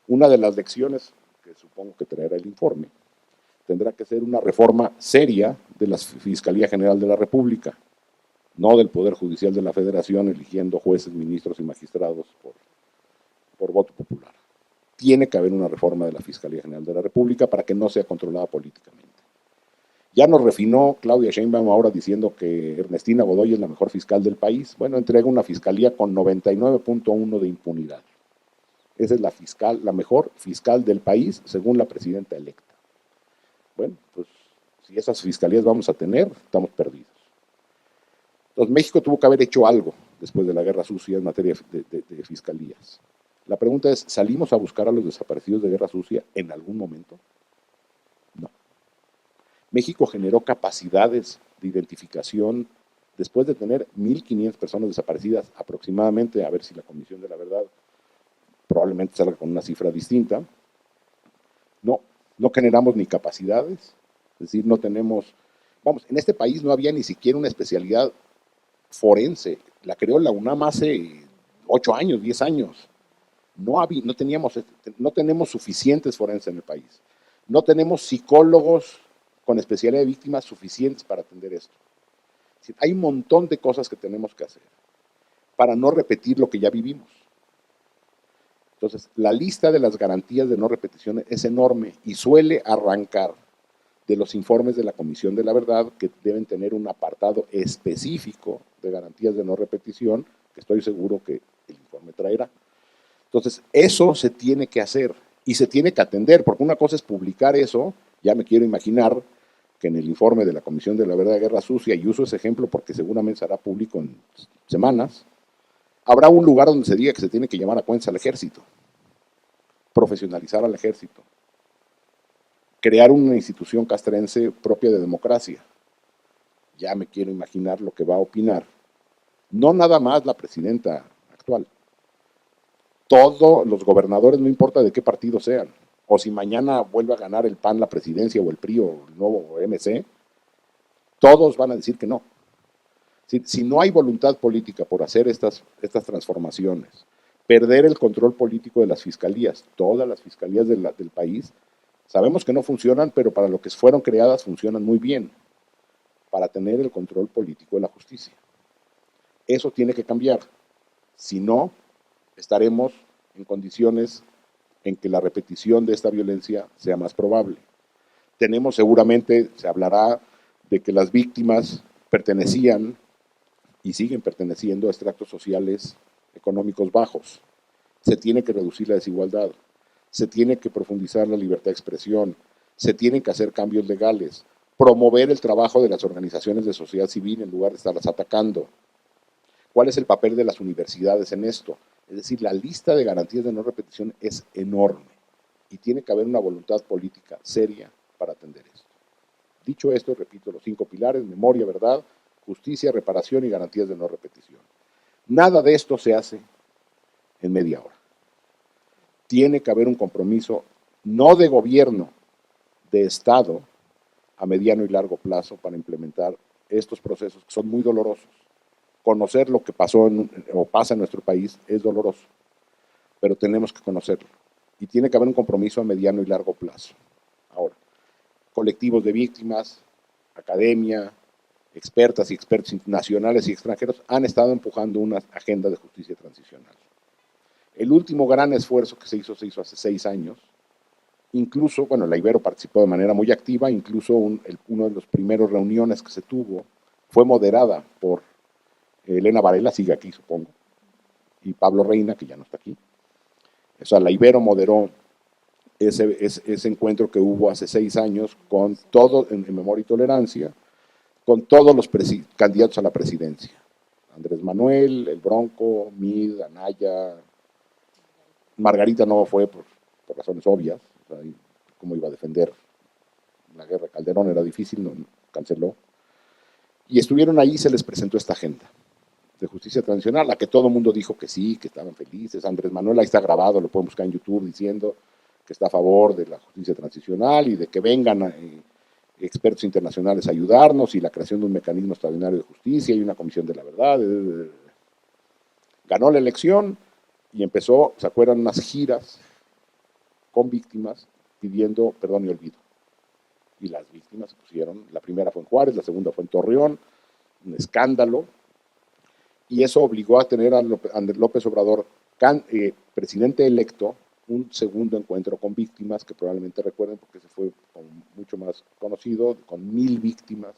Una de las lecciones que supongo que traerá el informe tendrá que ser una reforma seria de la Fiscalía General de la República, no del Poder Judicial de la Federación eligiendo jueces, ministros y magistrados por voto popular. Tiene que haber una reforma de la Fiscalía General de la República para que no sea controlada políticamente. Ya nos refinó Claudia Sheinbaum ahora diciendo que Ernestina Godoy es la mejor fiscal del país. Bueno, entrega una fiscalía con 99.1 de impunidad. Esa es la mejor fiscal del país, según la presidenta electa. Bueno, pues si esas fiscalías vamos a tener, estamos perdidos. Entonces, México tuvo que haber hecho algo después de la Guerra Sucia en materia de fiscalías. La pregunta es, ¿salimos a buscar a los desaparecidos de Guerra Sucia en algún momento? No. México generó capacidades de identificación después de tener 1.500 personas desaparecidas aproximadamente, a ver si la Comisión de la Verdad probablemente salga con una cifra distinta. No generamos ni capacidades, es decir, no tenemos, vamos, en este país no había ni siquiera una especialidad forense, la creó la UNAM hace 8 años, 10 años. No tenemos suficientes forenses en el país. No tenemos psicólogos con especialidad de víctimas suficientes para atender esto. Es decir, hay un montón de cosas que tenemos que hacer para no repetir lo que ya vivimos. Entonces, la lista de las garantías de no repetición es enorme y suele arrancar de los informes de la Comisión de la Verdad, que deben tener un apartado específico de garantías de no repetición, que estoy seguro que el informe traerá. Entonces, eso se tiene que hacer y se tiene que atender, porque una cosa es publicar eso, ya me quiero imaginar que en el informe de la Comisión de la Verdad de Guerra Sucia, y uso ese ejemplo porque seguramente será público en semanas, habrá un lugar donde se diga que se tiene que llamar a cuentas al ejército, profesionalizar al ejército, crear una institución castrense propia de democracia. Ya me quiero imaginar lo que va a opinar. No nada más la presidenta actual. Todos los gobernadores, no importa de qué partido sean, o si mañana vuelve a ganar el PAN la presidencia o el PRI o el nuevo MC, todos van a decir que no. Si no hay voluntad política por hacer estas transformaciones, perder el control político de las fiscalías, todas las fiscalías del país, sabemos que no funcionan, pero para lo que fueron creadas funcionan muy bien, para tener el control político de la justicia. Eso tiene que cambiar. Si no, estaremos en condiciones en que la repetición de esta violencia sea más probable. Tenemos seguramente, se hablará de que las víctimas pertenecían y siguen perteneciendo a estratos sociales económicos bajos. Se tiene que reducir la desigualdad, se tiene que profundizar la libertad de expresión, se tienen que hacer cambios legales, promover el trabajo de las organizaciones de sociedad civil en lugar de estarlas atacando. ¿Cuál es el papel de las universidades en esto? Es decir, la lista de garantías de no repetición es enorme y tiene que haber una voluntad política seria para atender esto. Dicho esto, repito los 5 pilares: memoria, verdad, justicia, reparación y garantías de no repetición. Nada de esto se hace en media hora. Tiene que haber un compromiso, no de gobierno, de Estado, a mediano y largo plazo para implementar estos procesos que son muy dolorosos. Conocer lo que pasó o pasa en nuestro país es doloroso, pero tenemos que conocerlo. Y tiene que haber un compromiso a mediano y largo plazo. Ahora, colectivos de víctimas, academia, expertas y expertos nacionales y extranjeros han estado empujando una agenda de justicia transicional. El último gran esfuerzo que se hizo hace 6 años. Incluso, bueno, la Ibero participó de manera muy activa, incluso uno de los primeros reuniones que se tuvo fue moderada por Elena Varela, sigue aquí supongo, y Pablo Reina, que ya no está aquí. O sea, la Ibero moderó ese encuentro que hubo hace 6 años con todo, en Memoria y Tolerancia, con todos los candidatos a la presidencia. Andrés Manuel, El Bronco, Mid, Anaya, Margarita no fue por razones obvias, o sea, cómo iba a defender la guerra. Calderón era difícil, no, canceló. Y estuvieron ahí, se les presentó esta agenda de justicia transicional, la que todo el mundo dijo que sí, que estaban felices. Andrés Manuel, ahí está grabado, lo pueden buscar en YouTube, diciendo que está a favor de la justicia transicional y de que vengan expertos internacionales a ayudarnos, y la creación de un mecanismo extraordinario de justicia y una comisión de la verdad. Ganó la elección y empezó, ¿se acuerdan? Unas giras con víctimas pidiendo perdón y olvido. Y las víctimas se pusieron, la primera fue en Juárez, la segunda fue en Torreón, un escándalo, y eso obligó a tener a López Obrador, presidente electo, un segundo encuentro con víctimas, que probablemente recuerden porque se fue mucho más conocido, con 1000 víctimas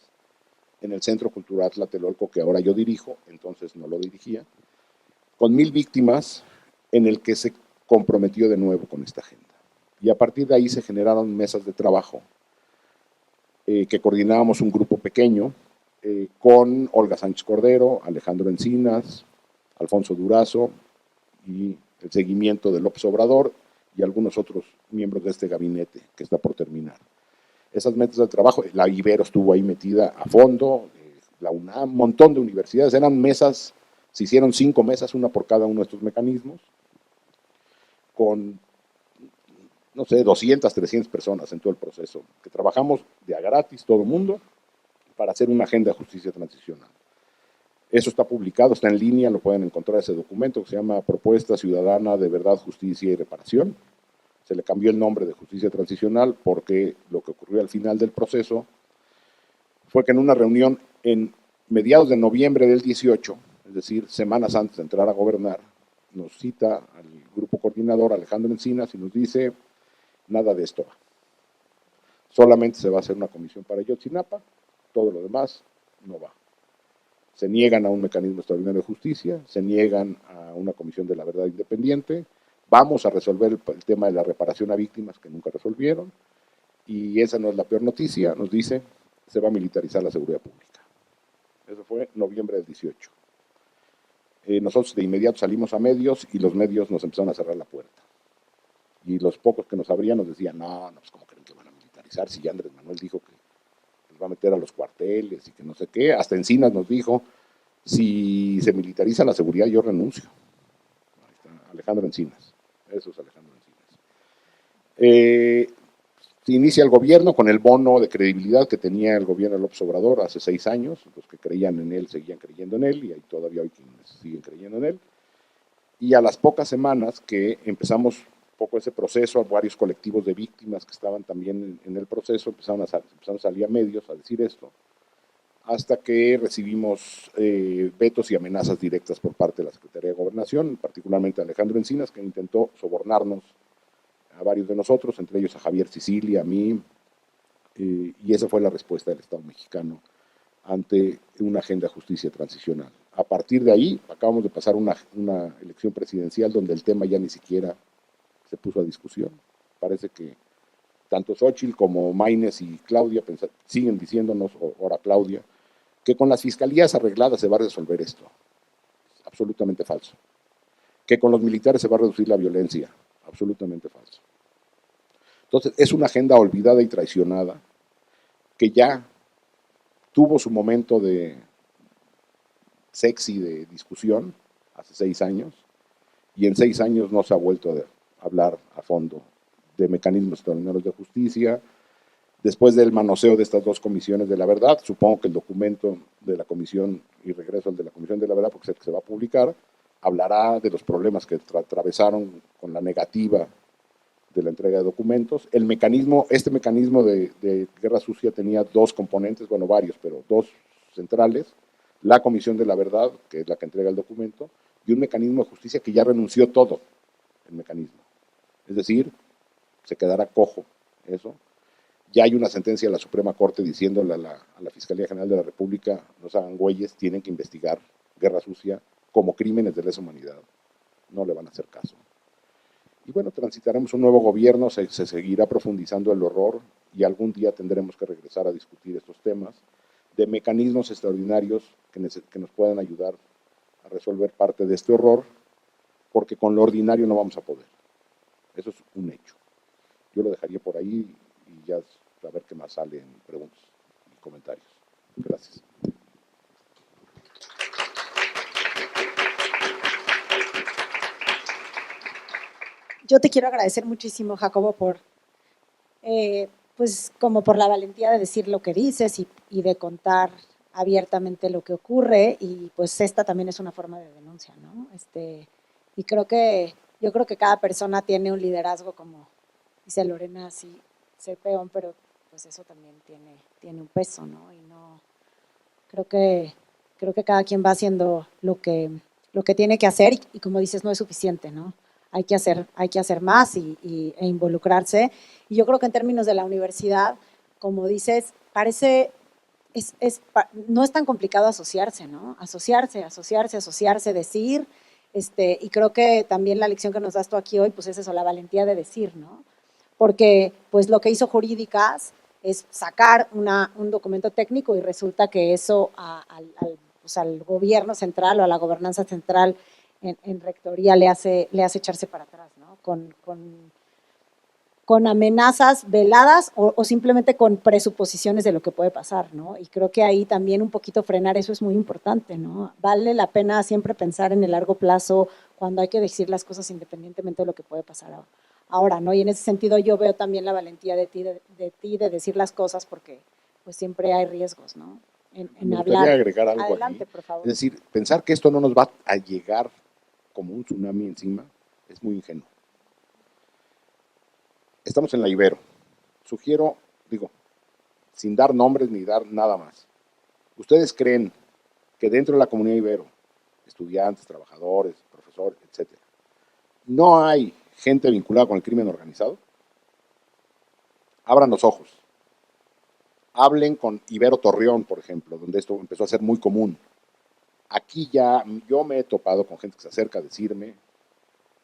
en el Centro Cultural Tlatelolco, que ahora yo dirijo, entonces no lo dirigía, con 1000 víctimas, en el que se comprometió de nuevo con esta agenda. Y a partir de ahí se generaron mesas de trabajo, que coordinábamos un grupo pequeño, con Olga Sánchez Cordero, Alejandro Encinas, Alfonso Durazo, y el seguimiento de López Obrador y algunos otros miembros de este gabinete que está por terminar. Esas mesas de trabajo, la Ibero estuvo ahí metida a fondo, la UNAM, un montón de universidades, eran mesas, se hicieron 5 mesas, una por cada uno de estos mecanismos, con, no sé, 200, 300 personas en todo el proceso, que trabajamos de a gratis, todo el mundo, para hacer una agenda de justicia transicional. Eso está publicado, está en línea, lo pueden encontrar ese documento que se llama Propuesta Ciudadana de Verdad, Justicia y Reparación. Se le cambió el nombre de Justicia Transicional porque lo que ocurrió al final del proceso fue que en una reunión en mediados de noviembre del 18, es decir, semanas antes de entrar a gobernar, nos cita al grupo coordinador Alejandro Encinas y nos dice: nada de esto va. Solamente se va a hacer una comisión para Ayotzinapa, todo lo demás no va. Se niegan a un mecanismo extraordinario de justicia, se niegan a una comisión de la verdad independiente, vamos a resolver el tema de la reparación a víctimas que nunca resolvieron, y esa no es la peor noticia, nos dice, se va a militarizar la seguridad pública. Eso fue noviembre del 18. Nosotros de inmediato salimos a medios y los medios nos empezaron a cerrar la puerta. Y los pocos que nos abrían nos decían, no, pues ¿cómo creen que van a militarizar? Si ya Andrés Manuel dijo que los va a meter a los cuarteles y que no sé qué. Hasta Encinas nos dijo, si se militariza la seguridad yo renuncio. Ahí está Alejandro Encinas. Eso es Alejandro Encinas. Se inicia el gobierno con el bono de credibilidad que tenía el gobierno de López Obrador hace 6 años. Los que creían en él seguían creyendo en él y hay todavía hoy quienes siguen creyendo en él. Y a las pocas semanas que empezamos un poco ese proceso, varios colectivos de víctimas que estaban también en el proceso empezaron a salir a medios a decir esto, hasta que recibimos vetos y amenazas directas por parte de la Secretaría de Gobernación, particularmente Alejandro Encinas, que intentó sobornarnos a varios de nosotros, entre ellos a Javier Sicilia, a mí, y esa fue la respuesta del Estado mexicano ante una agenda de justicia transicional. A partir de ahí, acabamos de pasar una elección presidencial donde el tema ya ni siquiera se puso a discusión. Parece que tanto Xóchitl como Maínez y Claudia siguen diciéndonos, ahora Claudia, que con las fiscalías arregladas se va a resolver esto. Absolutamente falso. Que con los militares se va a reducir la violencia. Absolutamente falso. Entonces, es una agenda olvidada y traicionada que ya tuvo su momento de sexy de discusión hace 6 años y en 6 años no se ha vuelto a hablar a fondo de mecanismos extraordinarios de justicia. Después del manoseo de estas 2 comisiones de la verdad, supongo que el documento de la comisión y regreso al de la comisión de la verdad, porque sé que se va a publicar, hablará de los problemas que atravesaron con la negativa de la entrega de documentos. Este mecanismo de guerra sucia tenía 2 componentes, bueno, varios, pero 2 centrales, la Comisión de la Verdad, que es la que entrega el documento, y un mecanismo de justicia que ya renunció todo el mecanismo. Es decir, se quedará cojo eso. Ya hay una sentencia de la Suprema Corte diciéndole a la Fiscalía General de la República, no se hagan güeyes, tienen que investigar guerra sucia como crímenes de lesa humanidad. No le van a hacer caso. Y bueno, transitaremos un nuevo gobierno, se seguirá profundizando el horror y algún día tendremos que regresar a discutir estos temas de mecanismos extraordinarios que nos puedan ayudar a resolver parte de este horror, porque con lo ordinario no vamos a poder. Eso es un hecho. Yo lo dejaría por ahí y ya a ver qué más sale en preguntas y comentarios. Gracias. Yo te quiero agradecer muchísimo, Jacobo, por pues como por la valentía de decir lo que dices y de contar abiertamente lo que ocurre, y pues esta también es una forma de denuncia, ¿no? Y yo creo que cada persona tiene un liderazgo, como dice Lorena, sí, ser peón, pero pues eso también tiene un peso, ¿no? Y no, creo que cada quien va haciendo lo que tiene que hacer, y como dices, no es suficiente, ¿no? Hay que hacer más e involucrarse. Y yo creo que en términos de la universidad, como dices, no es tan complicado asociarse, ¿no? Asociarse, decir, y creo que también la lección que nos das tú aquí hoy, pues es eso, la valentía de decir, ¿no? Porque pues lo que hizo Jurídicas es sacar un documento técnico y resulta que eso pues al gobierno central o a la gobernanza central en rectoría le hace echarse para atrás, ¿no? Con amenazas veladas o simplemente con presuposiciones de lo que puede pasar, ¿no? Y creo que ahí también un poquito frenar eso es muy importante, ¿no? Vale la pena siempre pensar en el largo plazo cuando hay que decir las cosas independientemente de lo que puede pasar ahora, ¿no? Y en ese sentido yo veo también la valentía de ti de decir las cosas, porque pues siempre hay riesgos, ¿no? Me gustaría agregar algo. Adelante, ahí. por favor. Es decir, pensar que esto no nos va a llegar como un tsunami encima es muy ingenuo. Estamos en la Ibero. Sugiero, sin dar nombres ni dar nada más. ¿Ustedes creen que dentro de la comunidad Ibero, estudiantes, trabajadores, profesores, etcétera, no hay gente vinculada con el crimen organizado? Abran los ojos. Hablen con Ibero Torreón, por ejemplo, donde esto empezó a ser muy común. Aquí ya yo me he topado con gente que se acerca a decirme,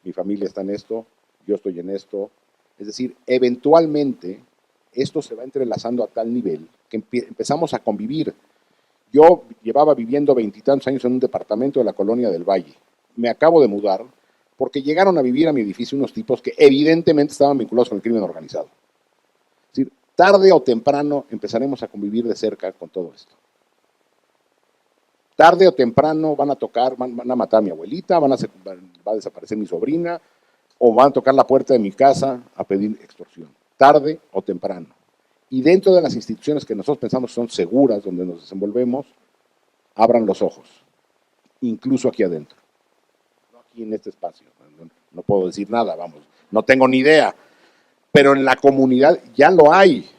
mi familia está en esto, yo estoy en esto. Es decir, eventualmente esto se va entrelazando a tal nivel que empezamos a convivir. Yo llevaba viviendo 20 y tantos años en un departamento de la Colonia del Valle. Me acabo de mudar porque llegaron a vivir a mi edificio unos tipos que evidentemente estaban vinculados con el crimen organizado. Es decir, tarde o temprano empezaremos a convivir de cerca con todo esto. Tarde o temprano van a tocar, van a matar a mi abuelita, va a desaparecer mi sobrina, o van a tocar la puerta de mi casa a pedir extorsión. Tarde o temprano. Y dentro de las instituciones que nosotros pensamos son seguras, donde nos desenvolvemos, abran los ojos, incluso aquí adentro. No aquí en este espacio, no puedo decir nada, vamos, no tengo ni idea, pero en la comunidad ya lo hay.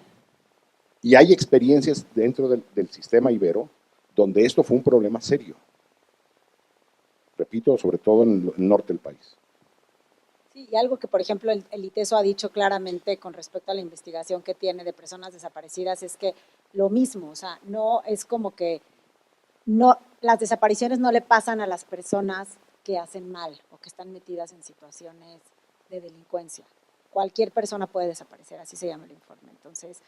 Y hay experiencias dentro del sistema ibero donde esto fue un problema serio. Repito, sobre todo en el norte del país. Sí, y algo que, por ejemplo, el ITESO ha dicho claramente con respecto a la investigación que tiene de personas desaparecidas es que lo mismo, o sea, no es como que no, las desapariciones no le pasan a las personas que hacen mal o que están metidas en situaciones de delincuencia. Cualquier persona puede desaparecer, así se llama el informe. Entonces,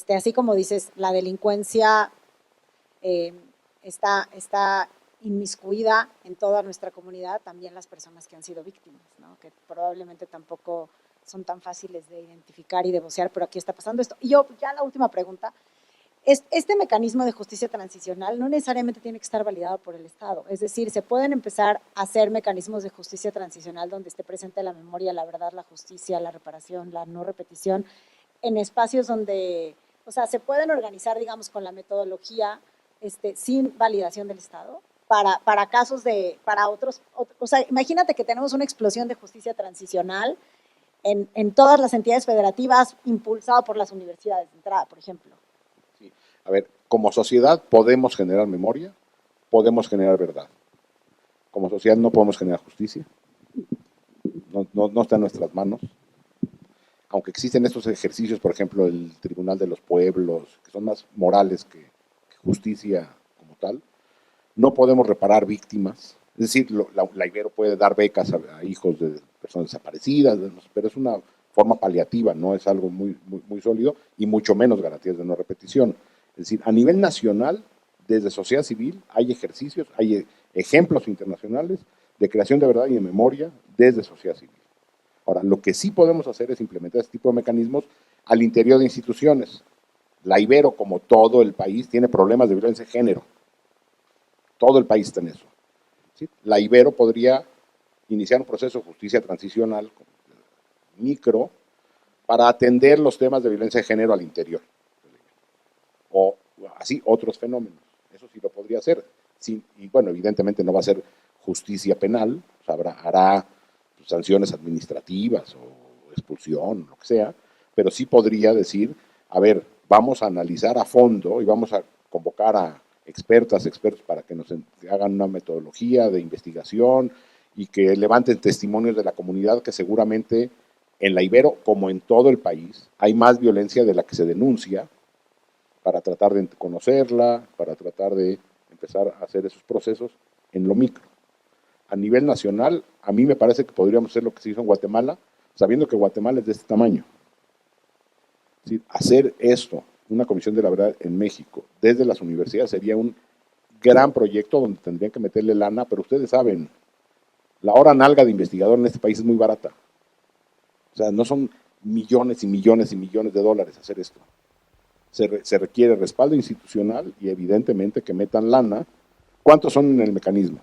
así como dices, la delincuencia está inmiscuida en toda nuestra comunidad, también las personas que han sido víctimas, ¿no? Que probablemente tampoco son tan fáciles de identificar y de vocear, pero aquí está pasando esto. Y yo, ya la última pregunta, este mecanismo de justicia transicional no necesariamente tiene que estar validado por el Estado, es decir, se pueden empezar a hacer mecanismos de justicia transicional donde esté presente la memoria, la verdad, la justicia, la reparación, la no repetición, en espacios donde, o sea, se pueden organizar, digamos, con la metodología sin validación del Estado. Para casos para otros, o sea, imagínate que tenemos una explosión de justicia transicional en todas las entidades federativas, impulsado por las universidades de entrada, por ejemplo. Sí. A ver, como sociedad podemos generar memoria, podemos generar verdad. Como sociedad no podemos generar justicia, no está en nuestras manos. Aunque existen estos ejercicios, por ejemplo, el Tribunal de los Pueblos, que son más morales que justicia como tal, no podemos reparar víctimas. Es decir, la Ibero puede dar becas a hijos de personas desaparecidas, pero es una forma paliativa, no es algo muy sólido y mucho menos garantías de no repetición. Es decir, a nivel nacional, desde sociedad civil, hay ejercicios, hay ejemplos internacionales de creación de verdad y de memoria desde sociedad civil. Ahora, lo que sí podemos hacer es implementar este tipo de mecanismos al interior de instituciones. La Ibero, como todo el país, tiene problemas de violencia de género. Todo el país está en eso. ¿Sí? La Ibero podría iniciar un proceso de justicia transicional micro para atender los temas de violencia de género al interior. O así otros fenómenos. Eso sí lo podría hacer. Sí, y bueno, evidentemente no va a ser justicia penal, o sea, hará sanciones administrativas o expulsión, lo que sea, pero sí podría decir, a ver, vamos a analizar a fondo y vamos a convocar a expertos para que nos hagan una metodología de investigación y que levanten testimonios de la comunidad que seguramente en la Ibero, como en todo el país, hay más violencia de la que se denuncia para tratar de conocerla, para tratar de empezar a hacer esos procesos en lo micro. A nivel nacional, a mí me parece que podríamos hacer lo que se hizo en Guatemala, sabiendo que Guatemala es de este tamaño. Es decir, hacer esto, una comisión de la verdad en México, desde las universidades, sería un gran proyecto donde tendrían que meterle lana, pero ustedes saben, la hora nalga de investigador en este país es muy barata. O sea, no son millones y millones y millones de dólares hacer esto. Se requiere respaldo institucional y evidentemente que metan lana. ¿Cuántos son en el mecanismo?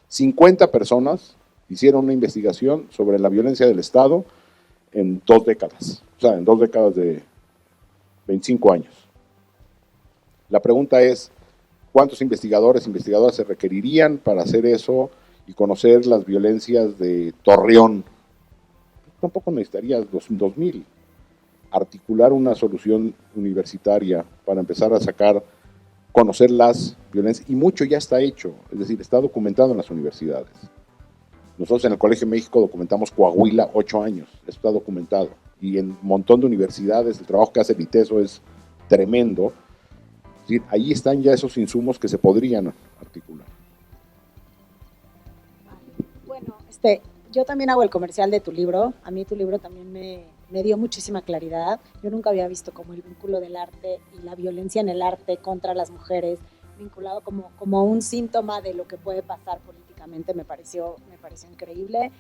50 personas hicieron una investigación sobre la violencia del Estado en 2 décadas, o sea, en 2 décadas de 25 años. La pregunta es, ¿cuántos investigadoras se requerirían para hacer eso y conocer las violencias de Torreón? Tampoco necesitarías 2,000. Articular una solución universitaria para empezar a conocer las violencias, y mucho ya está hecho, es decir, está documentado en las universidades. Nosotros en el Colegio de México documentamos Coahuila 8 años, eso está documentado, y en un montón de universidades el trabajo que hace el ITESO es tremendo. Sí, ahí están ya esos insumos que se podrían articular. Bueno, yo también hago el comercial de tu libro. A mí tu libro también me dio muchísima claridad. Yo nunca había visto como el vínculo del arte y la violencia en el arte contra las mujeres vinculado como un síntoma de lo que puede pasar políticamente. Me pareció increíble.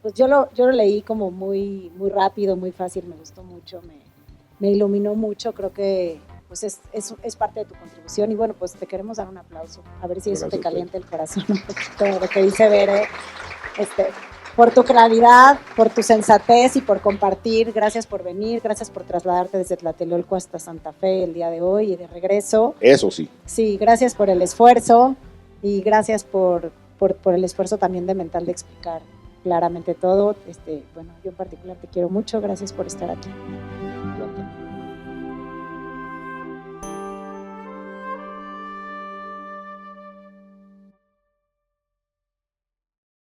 Pues yo lo leí como muy rápido, muy fácil, me gustó mucho, me iluminó mucho. Creo que pues es parte de tu contribución y bueno, pues te queremos dar un aplauso, a ver si eso te calienta el corazón un poquito de lo que dice Bere, por tu claridad, por tu sensatez y por compartir. Gracias por venir, gracias por trasladarte desde Tlatelolco hasta Santa Fe el día de hoy y de regreso. Eso sí. Sí, gracias por el esfuerzo y gracias por el esfuerzo también de mental de explicar claramente todo. Bueno, yo en particular te quiero mucho, gracias por estar aquí.